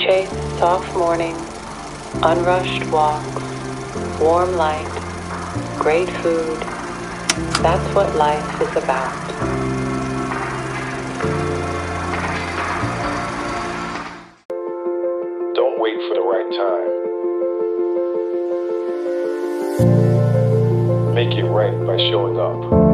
chase soft mornings, unrushed walks, warm light, great food. That's what life is about. Don't wait for the right time. Make it right by showing up.